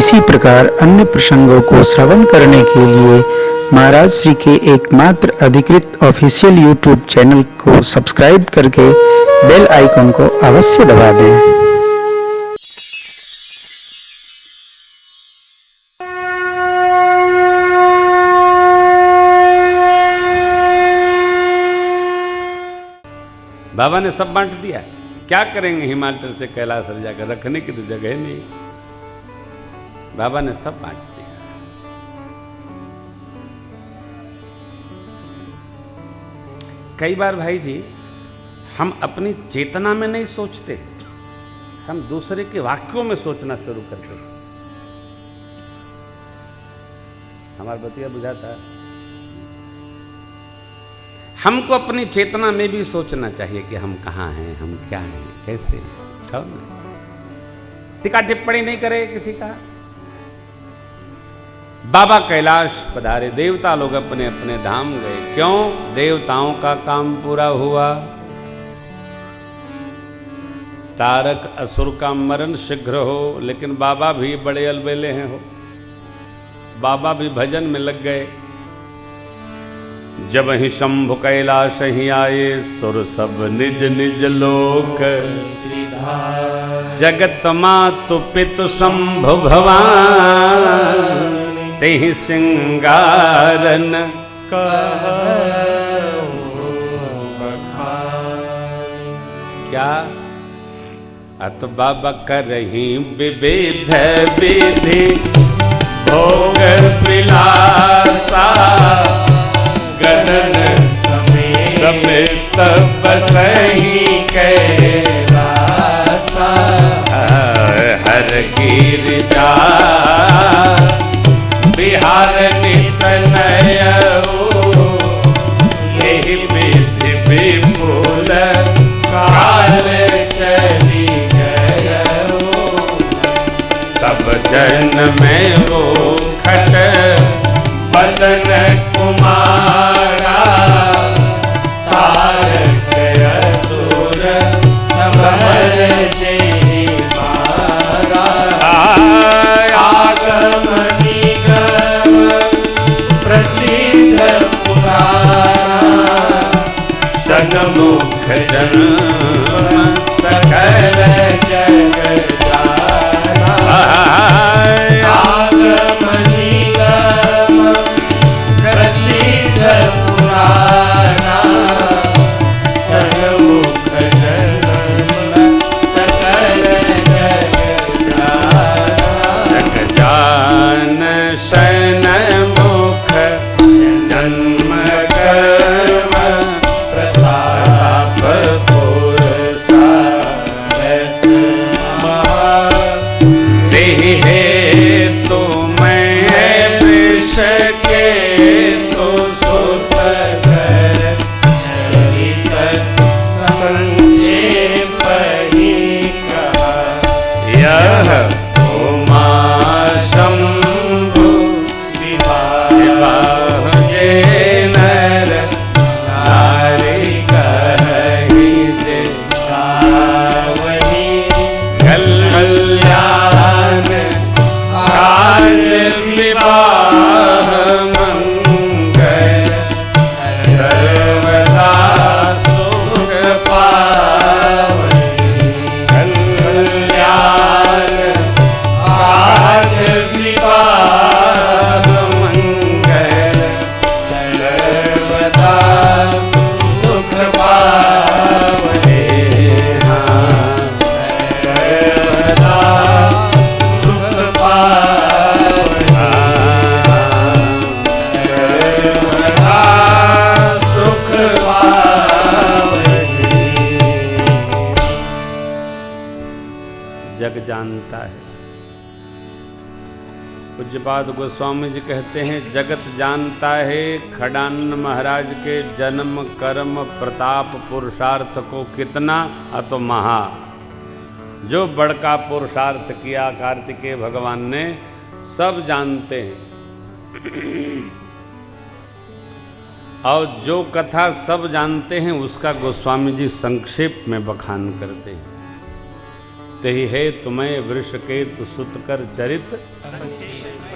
इसी प्रकार अन्य प्रसंगों को श्रवण करने के लिए महाराज श्री के एकमात्र अधिकृत ऑफिशियल यूट्यूब चैनल को सब्सक्राइब करके बेल आइकन को अवश्य दबा दें। बाबा ने सब बांट दिया। क्या करेंगे हिमाचल से कैलाश जाकर, रखने की तो जगह नहीं। बाबा ने सब बांट दिया। कई बार भाई जी हम अपनी चेतना में नहीं सोचते, हम दूसरे के वाक्यों में सोचना शुरू करते हैं। हमारा बतिया बुझाता है। हमको अपनी चेतना में भी सोचना चाहिए कि हम कहाँ हैं, हम क्या हैं, कैसे हैं। टीका टिप्पणी नहीं करे किसी का। बाबा कैलाश पधारे, देवता लोग अपने अपने धाम गए। क्यों? देवताओं का काम पूरा हुआ। तारक असुर का मरण शीघ्र हो, लेकिन बाबा भी बड़े अलबेले हैं हो। बाबा भी भजन में लग गए। जब ही शंभु कैलाश ही आए, सुर सब निज निज लोक। जगत मातु पितु शंभु भवान, तेहि सिंगारन क्या अत बाबा करही विविध विधि, भोग विलासा गगन समेत बसहि कैलासा। हर गिरिजा बिहार नित नयऊ, यही विधि विपुल काल चली गयऊ। तब जन में वो खट बदन कुमारा, तारक असुर समर जेहि मारा। आगम निगम प्रसिद्ध पुराना, सन्मुख जन्म सकल जग जाना। आगम निगम प्रसिद्ध पुराना, सन्मुख जन्म सकल जग जाना। जग जान सन्मुख जन्म कर्म प्रताप पुरसारत महा। देहे तो मैं विष के तो सुत कर, चरित संक्षेप ही कहा। यह उमा शंभु विवाह जे नर नारी कहि जे गावहि। कल्याण काज विवाह मंगल, सर्वदा सुख पावहि। कल्याण काज विवाह मंगल, सर्वदा सुख पावहि। सर्वदा सुख पावहि। सर्वदा सुख पावहि। जग जानता है। पूज्यपाद गोस्वामी जी कहते हैं, जगत जानता है खडानंद महाराज के जन्म कर्म प्रताप पुरुषार्थ को कितना अतो महा। जो बड़का पुरुषार्थ किया कार्तिकेय भगवान ने, सब जानते हैं। और जो कथा सब जानते हैं उसका गोस्वामी जी संक्षेप में बखान करते हैं। तेहि है तुम्हें वृषकेतु सुत कर चरित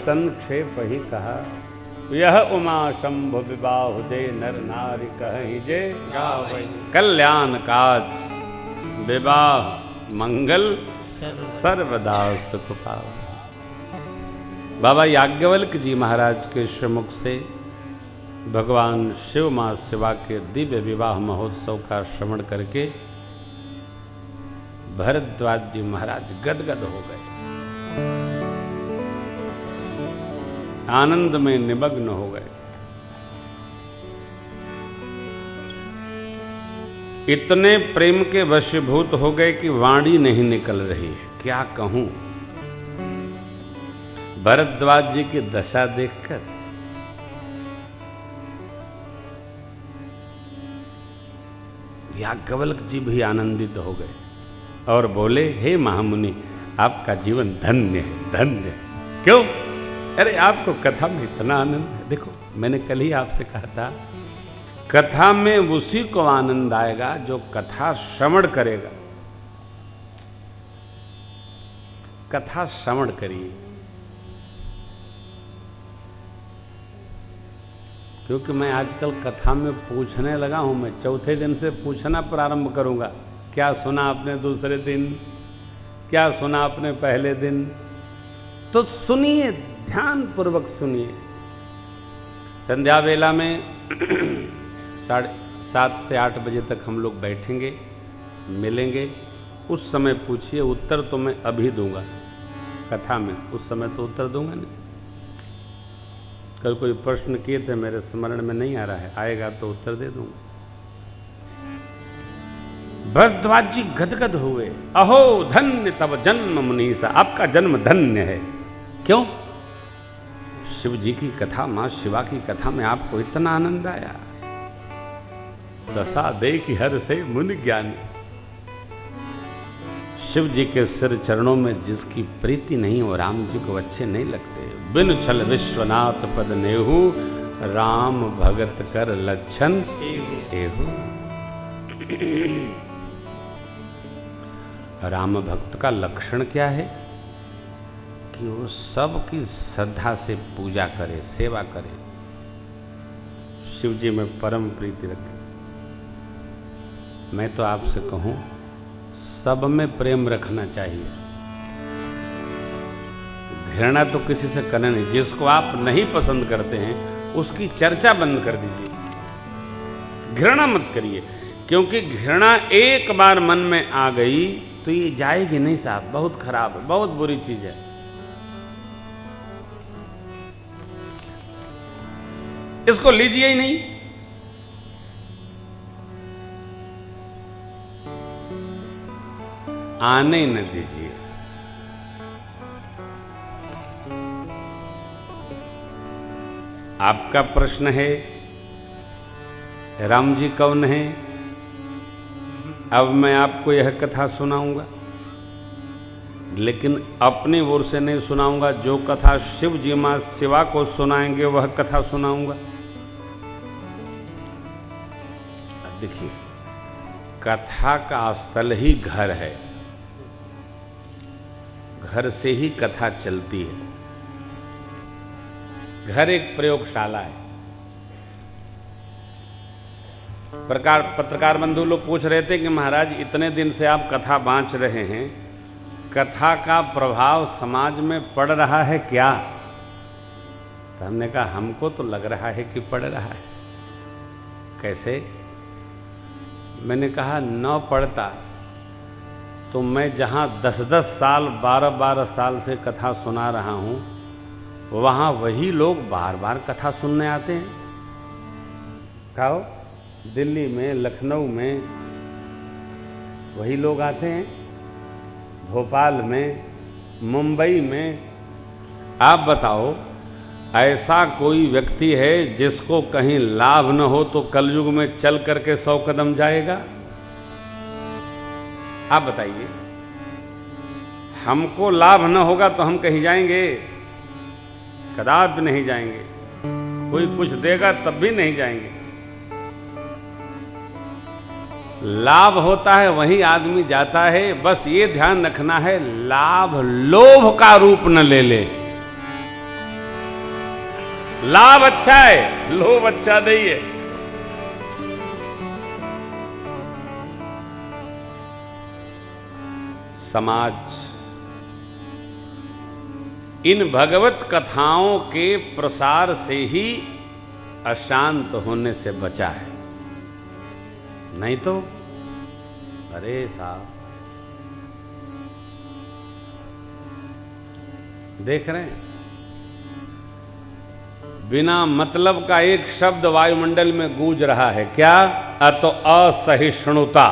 संक्षेप ही कहा। यह उमा शंभु विवाह जे नर नारी कहि जे कल्याण काज विवाह मंगल सर्वदा सुख पाओ। बाबा याज्ञवल्क्य जी महाराज के श्रीमुख से भगवान शिव मां शिवा के दिव्य विवाह महोत्सव का श्रवण करके भरद्वाज जी महाराज गदगद हो गए, आनंद में निमग्न हो गए। इतने प्रेम के वशीभूत हो गए कि वाणी नहीं निकल रही है। क्या कहूं, भरद्वाज जी की दशा देखकर याज्ञवल्क्य जी भी आनंदित हो गए और बोले, हे महामुनि, आपका जीवन धन्य है, धन्य है। क्यों? अरे आपको कथा में इतना आनंद है। देखो, मैंने कल ही आपसे कहा था, कथा में उसी को आनंद आएगा जो कथा श्रवण करेगा। कथा श्रवण करिए, क्योंकि मैं आजकल कथा में पूछने लगा हूं। मैं चौथे दिन से पूछना प्रारंभ करूंगा, क्या सुना आपने दूसरे दिन, क्या सुना आपने पहले दिन। तो सुनिए, ध्यान पूर्वक सुनिए। संध्या वेला में 7:30 से 8 बजे तक हम लोग बैठेंगे, मिलेंगे। उस समय पूछिए, उत्तर तो मैं अभी दूंगा कथा में, उस समय तो उत्तर दूंगा नहीं। कल कोई प्रश्न किए थे, मेरे स्मरण में नहीं आ रहा है, आएगा तो उत्तर दे दूंगा। भरद्वाज जी गदगद हुए। अहो धन्य तब जन्म मुनीसा, आपका जन्म धन्य है। क्यों? शिव जी की कथा, मां शिवा की कथा में आपको इतना आनंद आया। दशा दे की हर से मुनि ज्ञानी। शिव जी के सिर चरणों में जिसकी प्रीति नहीं, वो राम जी को अच्छे नहीं लगते। बिनु छल विश्वनाथ पद नेहू, राम भगत कर लक्षण एहू। राम भक्त का लक्षण क्या है? कि वो सबकी श्रद्धा से पूजा करे, सेवा करे, शिव जी में परम प्रीति रखे। मैं तो आपसे कहूं, सब में प्रेम रखना चाहिए। घृणा तो किसी से करना नहीं। जिसको आप नहीं पसंद करते हैं उसकी चर्चा बंद कर दीजिए, घृणा मत करिए। क्योंकि घृणा एक बार मन में आ गई तो ये जाएगी नहीं साहब, बहुत खराब है, बहुत बुरी चीज है। इसको लीजिए ही नहीं। आने ही न दीजिए। आपका प्रश्न है, राम जी कौन है? अब मैं आपको यह कथा सुनाऊंगा, लेकिन अपनी ओर से नहीं सुनाऊंगा। जो कथा शिव जी मां शिवा को सुनाएंगे वह कथा सुनाऊंगा। देखिए, कथा का स्थल ही घर है, घर से ही कथा चलती है। घर एक प्रयोगशाला है। पत्रकार बंधु लोग पूछ रहे थे कि महाराज इतने दिन से आप कथा बांच रहे हैं, कथा का प्रभाव समाज में पड़ रहा है क्या? तो हमने कहा हमको तो लग रहा है कि पड़ रहा है। कैसे? मैंने कहा न पड़ता तो मैं जहाँ 10-10 साल 12-12 साल से कथा सुना रहा हूँ, वहाँ वही लोग बार बार कथा सुनने आते हैं। कहो, दिल्ली में, लखनऊ में वही लोग आते हैं, भोपाल में, मुंबई में। आप बताओ, ऐसा कोई व्यक्ति है जिसको कहीं लाभ न हो तो कलयुग में चल करके 100 कदम जाएगा? आप बताइए। हमको लाभ न होगा तो हम कहीं जाएंगे? कदापि नहीं जाएंगे। कोई कुछ देगा तब भी नहीं जाएंगे। लाभ होता है वहीं आदमी जाता है। बस ये ध्यान रखना है लाभ लोभ का रूप न ले ले। लाभ अच्छा है, लोभ अच्छा नहीं है। समाज इन भगवत कथाओं के प्रसार से ही अशांत होने से बचा है, नहीं तो अरे साहब देख रहे हैं, बिना मतलब का एक शब्द वायुमंडल में गूंज रहा है, क्या? तो असहिष्णुता।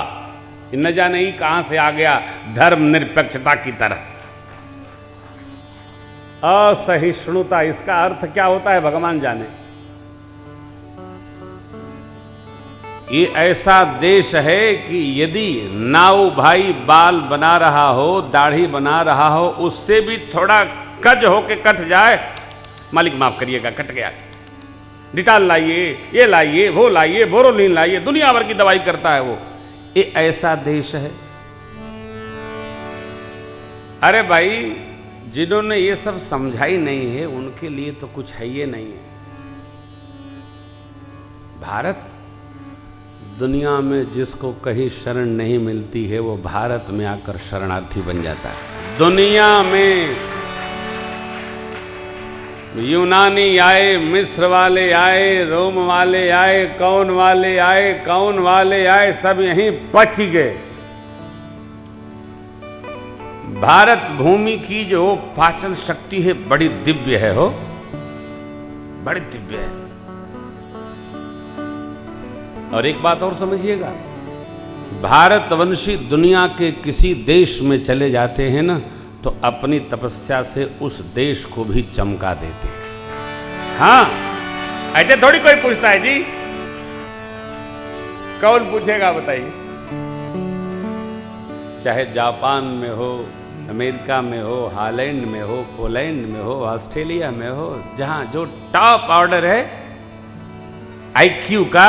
न जाने ही कहां से आ गया धर्म निरपेक्षता की तरह। असहिष्णुता, इसका अर्थ क्या होता है भगवान जाने। ये ऐसा देश है कि यदि नाऊ भाई बाल बना रहा हो, दाढ़ी बना रहा हो, उससे भी थोड़ा कज होके कट जाए, मालिक माफ करिएगा कट गया, डिटॉल लाइए, ये लाइए, वो लाइए, बोरोलिन लाइए, दुनिया भर की दवाई करता है वो। ये ऐसा देश है। अरे भाई, जिन्होंने ये सब समझा ही नहीं है उनके लिए तो कुछ है ये नहीं है। भारत दुनिया में जिसको कहीं शरण नहीं मिलती है वो भारत में आकर शरणार्थी बन जाता है। दुनिया में यूनानी आए, मिस्र वाले आए, रोम वाले आए, कौन वाले आए, कौन वाले आए, सब यहीं बच गए। भारत भूमि की जो पाचन शक्ति है बड़ी दिव्य है, हो बड़ी दिव्य है। और एक बात और समझिएगा, भारतवंशी दुनिया के किसी देश में चले जाते हैं ना तो अपनी तपस्या से उस देश को भी चमका देते हैं। हाँ, ऐसे थोड़ी कोई पूछता है जी, कौन पूछेगा बताइए। चाहे जापान में हो, अमेरिका में हो, हॉलैंड में हो, पोलैंड में हो, ऑस्ट्रेलिया में हो, जहां जो टॉप ऑर्डर है आईक्यू का,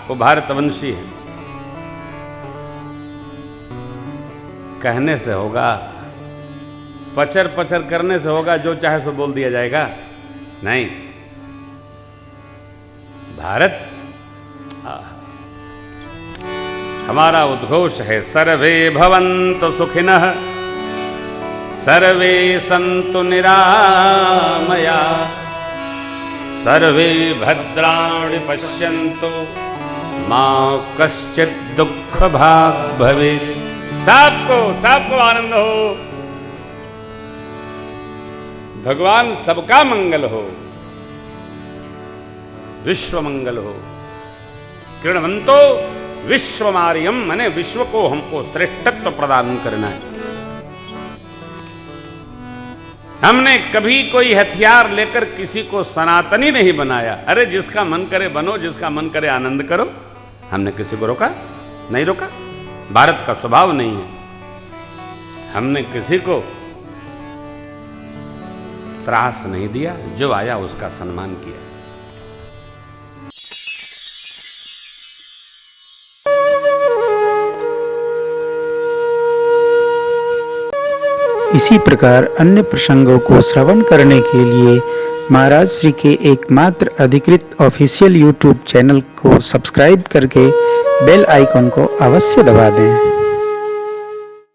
वो भारतवंशी है। कहने से होगा, पचर पचर करने से होगा, जो चाहे सो बोल दिया जाएगा? नहीं। भारत हमारा उद्घोष है, सर्वे भवन्तु सुखिनः, सर्वे सन्तु निरामया, सर्वे भद्राणि पश्यन्तु, मा कश्चित् दुःख भाग् भवेत्। सबको आनंद हो, भगवान सबका मंगल हो, विश्व मंगल हो। कृण्वन्तो विश्वमार्यम, माने विश्व को हमको श्रेष्ठत्व प्रदान करना है। हमने कभी कोई हथियार लेकर किसी को सनातनी नहीं बनाया। अरे जिसका मन करे बनो, जिसका मन करे आनंद करो। हमने किसी को रोका नहीं, रोका। भारत का स्वभाव नहीं है। हमने किसी को त्रास नहीं दिया, जो आया उसका सम्मान किया। इसी प्रकार अन्य प्रसंगों को श्रवण करने के लिए महाराज श्री के एकमात्र अधिकृत ऑफिशियल यूट्यूब चैनल को सब्सक्राइब करके बेल आइकन को अवश्य दबा दें।